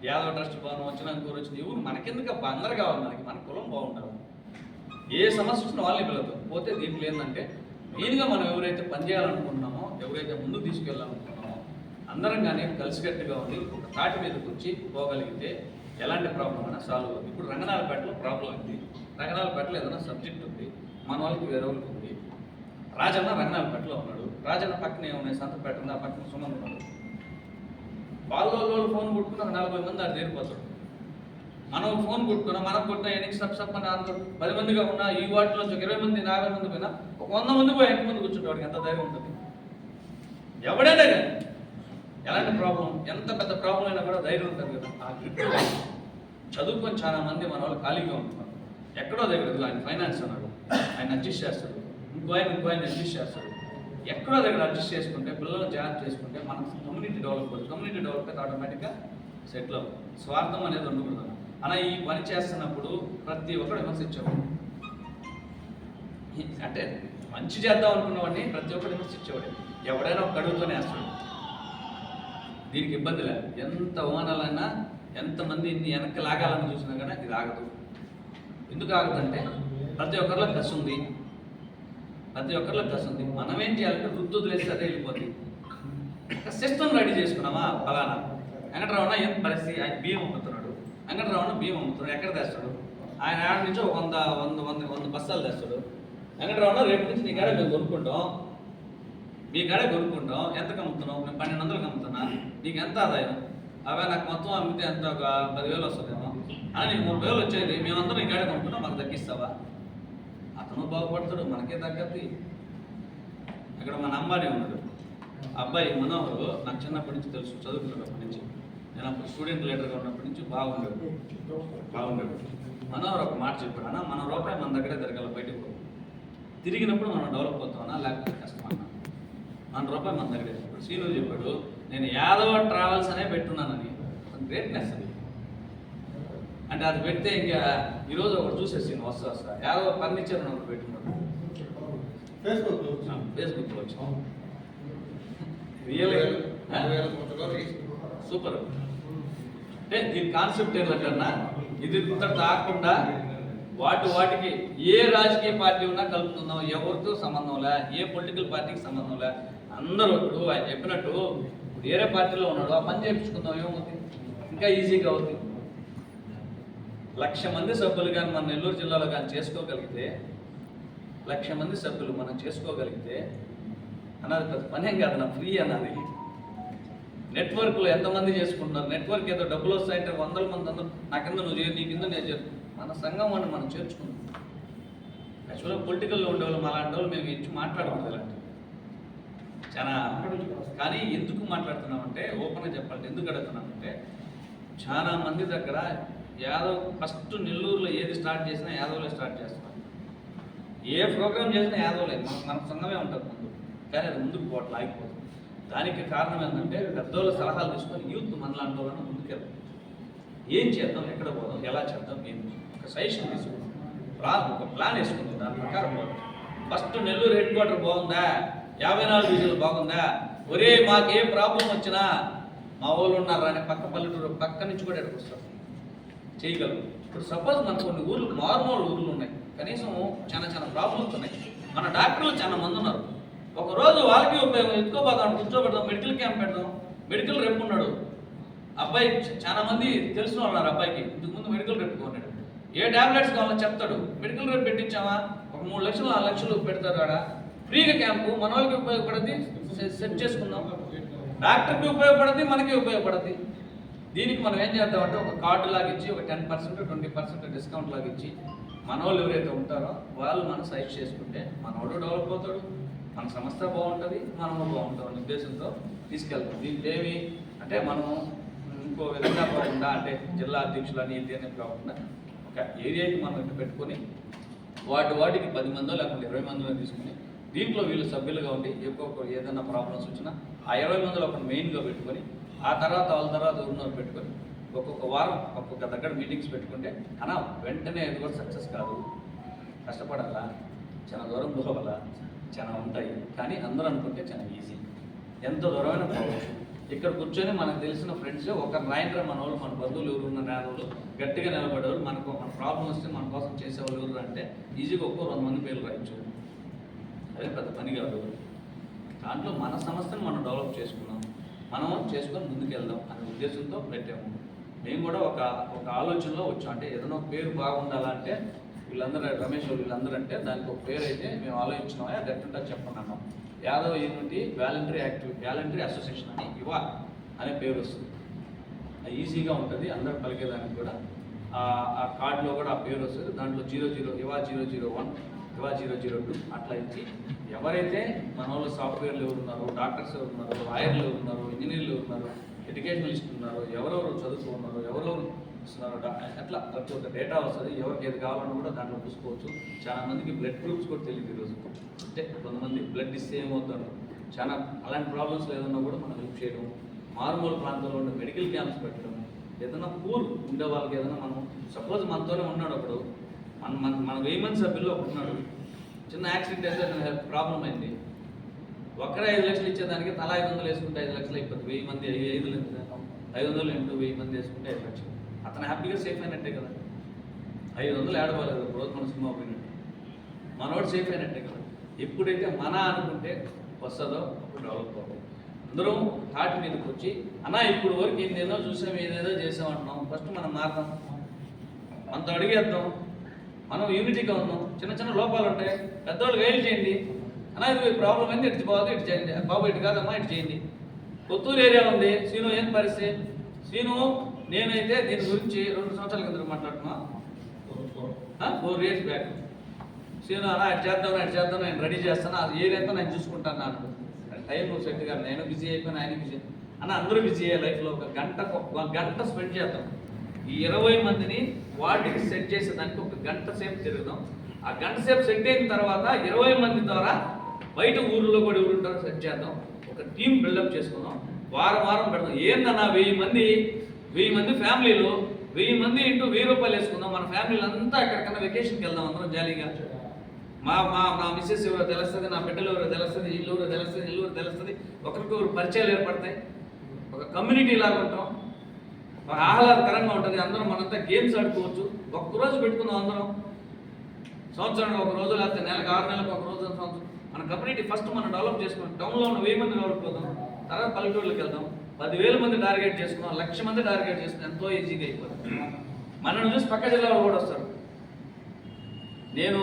Yadava trust భవనం వచ్చినా ఇంకోరు వచ్చిన ఎవరు మనకెందుకు అందరు కావాలి, మన కులం బాగుండాలి. ఏ సమస్య వచ్చినా వాళ్ళని పిల్లదు. పోతే దీంట్లో ఏంటంటే మెయిన్గా మనం ఎవరైతే పనిచేయాలనుకుంటున్నామో, ఎవరైతే ముందుకు తీసుకెళ్ళాలనుకుంటున్నామో అందరం కానీ కలిసికట్టుగా ఉండి ఒక తాటి మీదకి వచ్చి పోగలిగితే ఎలాంటి ప్రాబ్లం అయినా సాల్వ్ అవుతుంది. ఇప్పుడు రంగనాథపేటలో ప్రాబ్లం ఉంది, రంగనాథపేటలో ఏదైనా సబ్జెక్ట్ ఉంది, మన వాళ్ళకి వేరే వాళ్ళకి ఉంది. రాజన్న రంగనాథపేటలో ఉన్నాడు, రాజన్న పక్కనే ఉన్నాయి సంతపేట ఉంది, ఆ పక్కన సుమంది ఉన్నాడు. వాళ్ళు ఫోన్ కొట్టుకుని ఒక 40 మంది అది చేరిపోతాడు. మనం ఫోన్ కొట్టుకున్నా, మనం కొట్టినా ఎన్నిక సబ్ అని అందరూ 10 మందిగా ఉన్నా ఈ వాటిలో 20 మంది 50 మంది పోయినా ఒక 100 మంది పోయి 8 మంది కూర్చుంటే వాడికి ఎంత ధైర్యం ఉంటుంది? ఎవడైనా కానీ ఎలాంటి ప్రాబ్లం, ఎంత పెద్ద ప్రాబ్లం అయినా కూడా ధైర్యం ఉంటుంది కదా. ఆ గ్రిప్లో చదువుకొని చాలా మంది మన వాళ్ళు ఖాళీగా ఉంటున్నారు. ఎక్కడో దగ్గర ఆయన ఫైనాన్స్ అన్నాడు, ఆయన అడ్జస్ట్ చేస్తాడు, ఇంకో ఆయన అడ్జస్ట్ చేస్తాడు. ఎక్కడో దగ్గర అడ్జస్ట్ చేసుకుంటే, పిల్లలను జాగ్రత్త చేసుకుంటే మనకు కమ్యూనిటీ డెవలప్ అవుతుంది. కమ్యూనిటీ డెవలప్ అయితే ఆటోమేటిక్గా సెటిల్ అవుతుంది. స్వార్థం అనేది ఉండకూడదు. అలా ఈ పని చేస్తున్నప్పుడు ప్రతి ఒక్కరు విమర్శించేవాడు. అంటే మంచి చేద్దాం అనుకున్నవాడిని ప్రతి ఒక్కరు విమర్శించేవాడు. ఎవడైనా ఒక గడువుతోనే వేస్తాడు. దీనికి ఇబ్బంది లేదు. ఎంత ఓనాలైనా ఎంతమంది ఇన్ని వెనక్కి లాగాలని చూసినా కానీ ఇది ఆగదు. ఎందుకు ఆగదంటే ప్రతి ఒక్కరిలో కసి ఉంది, మనం ఏం చేయాలంటే వృద్ధి వదిలేస్తే అదే వెళ్ళిపోతుంది. ఒక సిస్టమ్ రెడీ చేసుకున్నామా, ఫలానా వెంకటరావున ఏం పరిస్థితి, ఆయన బియ్యం అమ్ముతున్నాడు, వెంకటరావున బియ్యం అమ్ముతున్నాడు, ఎక్కడ తెస్తాడు? ఆయన ఆడ నుంచి ఒక 100 బస్తాలు తెస్తాడు. వెంకటరావున రేపు నుంచి నీ కాడే మేము కొనుక్కుంటాం, మీ కాడే కొనుక్కుంటాం, ఎంతకు అమ్ముతున్నావు? మేము 1200కి అమ్ముతున్నా, నీకు ఎంత ఆదాయం? అవే నాకు మొత్తం అమ్మితే ఎంత ఒక 10,000 వస్తుందేమో అని, నీకు 30,000 వచ్చేది, మేమందరం నీ కాడే కొనుక్కుంటాం, మాకు తగ్గిస్తావా? అతను బాగుపడతాడు, మనకే తగ్గద్ది. అక్కడ మన అమ్మాయి ఉన్నాడు, అబ్బాయి మనోహరు, నాకు చిన్నప్పటి నుంచి తెలుసు, చదువుకున్నప్పటి నుంచి. నేను అప్పుడు స్టూడెంట్ లీడర్గా ఉన్నప్పటి నుంచి బాగుండేది. మనోహర్ ఒక మాట చెప్పాడు, అన్న మన రూపాయి మన దగ్గరే తిరగాలి, బయటకు పో, తిరిగినప్పుడు మనం డెవలప్ అవుతామన్నా, లేకపోతే కష్టం అన్నా. మన రూపాయి మన దగ్గరే. ఇప్పుడు శ్రీను చెప్పాడు, నేను యాదవ ట్రావెల్స్ అనే పెట్టున్నానని. గ్రేట్నెస్ అది. అంటే అది పెడితే ఇంకా ఈరోజు ఒకటి చూసేసింది వస్తా యాదవ ఫర్నిచర్ అని ఒకటి పెట్టుకున్నాడు, ఫేస్బుక్లో వచ్చాం. సూపర్. అంటే దీని కాన్సెప్ట్ ఏంటంటే ఇది ఇంత కాకుండా వాటికి ఏ రాజకీయ పార్టీ ఉన్నా కలుపుతుందాం, ఎవరితో సంబంధం లే, ఏ పొలిటికల్ పార్టీకి సంబంధం లే, అందరూ ఇప్పుడు ఆయన చెప్పినట్టు వేరే పార్టీలో ఉన్నాడు, ఆ పని చేయించుకుందాం, ఏమవుతుంది? ఇంకా ఈజీగా అవుతుంది. 1,00,000 మంది సభ్యులు కానీ మన నెల్లూరు జిల్లాలో కానీ చేసుకోగలిగితే, 1,00,000 మంది సభ్యులు మనం చేసుకోగలిగితే అన్నది పెద్ద పనేం కాదు, నా ఫ్రీ అన్నది. నెట్వర్క్లో ఎంతమంది చేసుకుంటున్నారు, నెట్వర్క్ ఏదో డబ్బులు వస్తాయంటే 100 మంది అందరూ నా కింద నువ్వు చేయ, నీ కింద నేను చేరు, మన సంఘం వాడిని మనం చేర్చుకుంటాం. యాక్చువల్గా పొలిటికల్లో ఉండేవాళ్ళు అలాంటి వాళ్ళు మేము ఇచ్చి మాట్లాడకూడదు ఇలాంటి చాలా. కానీ ఎందుకు మాట్లాడుతున్నామంటే, ఓపెన్గా చెప్పాలి, ఎందుకు అడుగుతున్నామంటే చాలా మంది దగ్గర యాదవ్ ఫస్ట్ నెల్లూరులో ఏది స్టార్ట్ చేసినా యాదవ్లే స్టార్ట్ చేస్తున్నారు. ఏ ప్రోగ్రామ్ చేసినా యాదవ్లే, మన సంఘమే ఉంటుంది ముందు. కానీ అది ముందుకు పోవట్లే, ఆగిపోతుంది. దానికి కారణం ఏంటంటే పెద్దోళ్ళ సలహాలు తీసుకొని యూత్ మనలాంటి వాళ్ళని ముందుకెళ్తాం. ఏం చేద్దాం, ఎక్కడ పోదాం, ఎలా చేద్దాం, ఏంటి ఒక సజెషన్ తీసుకుందాం, ఒక ప్లాన్ వేసుకుందాం, దాని ప్రకారం పోదాం. ఫస్ట్ నెల్లూరు హెడ్ క్వార్టర్ బాగుందా, 54 డివిజన్లు బాగుందా, ఒరే మాకు ఏ ప్రాబ్లం వచ్చినా మా వాళ్ళు ఉన్నారు అని పక్క పల్లెటూరు పక్క నుంచి కూడా ఎక్కడికి వస్తారు, చేయగలరు. ఇప్పుడు సపోజ్ మనకు కొన్ని ఊర్లు నార్మల్ ఊర్లు ఉన్నాయి, కనీసం చాలా ప్రాబ్లమ్స్ ఉన్నాయి, మన డాక్టర్లు చాలా మంది ఉన్నారు. ఒకరోజు వాళ్ళకి ఉపయోగం ఎత్తుకోపోదాం, కూర్చోబెడదాం, మెడికల్ క్యాంప్ పెడదాం. మెడికల్ రెప్ ఉన్నాడు అబ్బాయి, చాలా మంది తెలిసిన వాళ్ళు ఉన్నారు అబ్బాయికి, ఇంతకుముందు మెడికల్ రెప్ ఉన్నాడు. ఏ టాబ్లెట్స్ కావాలో చెప్తాడు, మెడికల్ రెప్ పెట్టించామా, ఒక 3 లక్షలు 4 లక్షలు పెడతారు. ఆడ ఫ్రీగా క్యాంపు, మన వాళ్ళకి ఉపయోగపడద్ది, సెట్ చేసుకుందాం. డాక్టర్కి ఉపయోగపడద్ది, మనకి ఉపయోగపడద్ది. దీనికి మనం ఏం చేద్దామంటే ఒక కార్డు లాగా ఇచ్చి, ఒక 10% 20% డిస్కౌంట్ లాగా ఇచ్చి, మన వాళ్ళు ఎవరైతే ఉంటారో వాళ్ళు మనం సజెస్ట్ చేసుకుంటే మనోడు డెవలప్ అవుతాడు, మన సంస్థ బాగుంటుంది, మనము బాగుంటాం అనే ఉద్దేశంతో తీసుకెళ్తాం. దీనికి ఏమి అంటే మనము ఇంకో విధంగా కాకుండా, అంటే జిల్లా అధ్యక్షులు అని ఇది అనేది కాకుండా ఒక ఏరియాకి మనం ఇటు పెట్టుకొని వాటికి 10 మందో లేకపోతే 20 మందిలో తీసుకుని దీంట్లో వీళ్ళు సభ్యులుగా ఉండి ఎక్కువ ఏదైనా ప్రాబ్లమ్స్ వచ్చినా ఆ 20 మందిలో ఒకటి మెయిన్గా పెట్టుకొని, ఆ తర్వాత వాళ్ళ తర్వాత ఉన్నోరు పెట్టుకొని ఒక్కొక్క వారం ఒక్కొక్క దగ్గర మీటింగ్స్ పెట్టుకుంటే అన్నా వెంటనే ఇది కూడా సక్సెస్ కాదు, కష్టపడాలా, చాలా దూరం పోవాలా, చాలా ఉంటాయి. కానీ అందరూ అనుకుంటే చాలా ఈజీ, ఎంత దూరమైనా పోవచ్చు. ఇక్కడ కూర్చొని మనకు తెలిసిన ఫ్రెండ్స్ ఒక రాయండ్ర మన వాళ్ళు, మన బంధువులు ఎవరు ఉన్న వాళ్ళు గట్టిగా నిలబడేవాళ్ళు, మన ప్రాబ్లం వస్తే మన కోసం చేసేవాళ్ళు ఎవరు అంటే ఈజీగా ఒక్కో 100 మంది పేర్లు రాయొచ్చు. అదే పెద్ద పని కాదు. దాంట్లో మన సంస్థను మనం డెవలప్ చేసుకున్నాం, మనం చేసుకొని ముందుకెళ్దాం అనే ఉద్దేశంతో పెట్టాము. మేము కూడా ఒక ఆలోచనలో వచ్చాం. అంటే ఏదైనా పేరు బాగుండాలంటే వీళ్ళందరూ రమేష్ వీళ్ళందరూ అంటే దానికి ఒక పేరు అయితే మేము ఆలోచించినామా అది ఎట్టుంటా చెప్పండి అన్నాం. యాదవ్ యూనిటీ వాలంటరీ అసోసియేషన్ అని యువ అనే పేరు వస్తుంది. అది ఈజీగా ఉంటుంది, అందరూ పలికేదానికి కూడా. ఆ కార్డులో కూడా ఆ పేరు వస్తుంది. దాంట్లో 00 యువ 001 యువ 002 అట్లా ఇచ్చి ఎవరైతే మన వాళ్ళు సాఫ్ట్వేర్లు ఎవరు ఉన్నారు, డాక్టర్స్ ఎవరు ఉన్నారు, లాయర్లు ఎవరు ఉన్నారు, ఇంజనీర్లు ఉన్నారు, ఎడ్యుకేషనలిస్ట్ ఉన్నారు, ఎవరెవరు చదువుకున్నారు, ఎవరెవరు ఇస్తున్నారు, అట్లా ప్రతి ఒక్క డేటా వస్తుంది. ఎవరికి ఏది కావాలన్నా కూడా దాంట్లో చూసుకోవచ్చు. చాలా మందికి బ్లడ్ గ్రూప్స్ కూడా తెలియదు ఈరోజు. అంటే కొంతమంది బ్లడ్ ఇస్తే ఏమవుతారు, చాలా అలాంటి ప్రాబ్లమ్స్ ఏదన్నా కూడా మనం హెల్ప్ చేయడం, మారుమూల ప్రాంతంలో ఉండే మెడికల్ క్యాంప్స్ పెట్టడం, ఏదైనా పూర్ ఉండే వాళ్ళకి ఏదైనా మనం సపోజ్ మనతోనే ఉన్నాడు ఒకడు, మన 1000 మంది సభ్యుల్లో ఒకడు ఉన్నాడు, చిన్న యాక్సిడెంట్ అయితే ప్రాబ్లం అయింది, ఒక్కరే 5 లక్షలు ఇచ్చేదానికి తలా 500 వేసుకుంటే 5 లక్షలు అయిపోతుంది. 1000 మంది 500 ఇంటూ 1000 మంది వేసుకుంటే 5 లక్షలు. అతను హ్యాపీగా సేఫ్ అయినట్టే కదా. 500 ఏడవలేదు ఒక రోజు మన సినిమా పోయినట్టు, మనోడు సేఫ్ అయినట్టే కదా. ఎప్పుడైతే మన అనుకుంటే వస్తుందో అప్పుడు డెవలప్ అవుతుంది. అందరం థాట్ మీదకి వచ్చి అన్నా ఇప్పుడు వరకు ఏదేదో చూసాం, ఏదేదో చేసామంటున్నాం, ఫస్ట్ మనం మారుతాం, మనతో అడిగేద్దాం, మనం యూనిటీగా ఉన్నాం. చిన్న చిన్న లోపాలు ఉంటాయి, పెద్దవాళ్ళు గైడ్ చేయండి. అన్నా ఇది ప్రాబ్లం ఏంది, ఇటు పోదు, ఇటు చేయండి, బాబు ఇటు కాదమ్మా ఇటు చేయండి. కొత్తూరు ఏరియా ఉంది, సీను ఏం పరిస్థితి, సీను నేనైతే దీని గురించి 2 సంవత్సరాల కింద మాట్లాడుతున్నా, 4 years బ్యాక్. సీను అన్నా ఇటు చేద్దాం నేను రెడీ చేస్తాను, అది ఏరియాతో నేను చూసుకుంటాను నాకు టైం సెట్ కాదు, నేను బిజీ అయిపోయినా ఆయన బిజీ అన్న, అందరూ బిజీ అయ్యే లైఫ్లో ఒక గంట స్పెండ్ చేద్దాం. ఈ 20 మందిని వాటికి సెట్ చేసేదానికి ఒక గంట సేపు తిరుగుదాం. ఆ గంట సేపు సెట్ అయిన తర్వాత 20 మంది ద్వారా బయట ఊర్లో కూడా ఎవరుంటారో సెట్ చేద్దాం. ఒక టీం బిల్డప్ చేసుకుందాం, వారం పెడదాం. ఏందన్నా 1000 మంది ఫ్యామిలీలో 1000 మంది ఇంటూ 1000 రూపాయలు వేసుకుందాం. మన ఫ్యామిలీలు అంతా ఎక్కడికన్నా వెకేషన్కి వెళ్దాం అందరం జాలీగా. మా మిస్సెస్ ఎవరో తెలుస్తుంది, నా బిడ్డలు ఎవరో తెలుస్తుంది, ఇల్లు ఎవరో తెలుస్తుంది, ఒకరికొకరు పరిచయాలు ఏర్పడతాయి, ఒక కమ్యూనిటీ లాగా ఉంటాం, ఒక ఆహ్లాదకరంగా ఉంటుంది. అందరం మనంతా గేమ్స్ ఆడుకోవచ్చు. ఒక్కరోజు పెట్టుకుందాం అందరం, సంవత్సరానికి ఒక రోజు, లేకపోతే నెలకు 6 నెలలకు ఒక రోజు, సంవత్సరం. మన కమ్యూనిటీ ఫస్ట్ మనం డెవలప్ చేసుకున్నాం. టౌన్లో ఉన్న 1000 మంది డెవలప్ అవుతాం, తర్వాత పల్లెటూళ్ళకి వెళ్దాం, 10,000 మంది టార్గెట్ చేసుకున్నాం, 1,00,000 మంది టార్గెట్ చేసుకున్నాం, ఎంతో ఈజీగా అయిపోతుంది. మనల్ని చూసి పక్క జిల్లాలో కూడా వస్తారు. నేను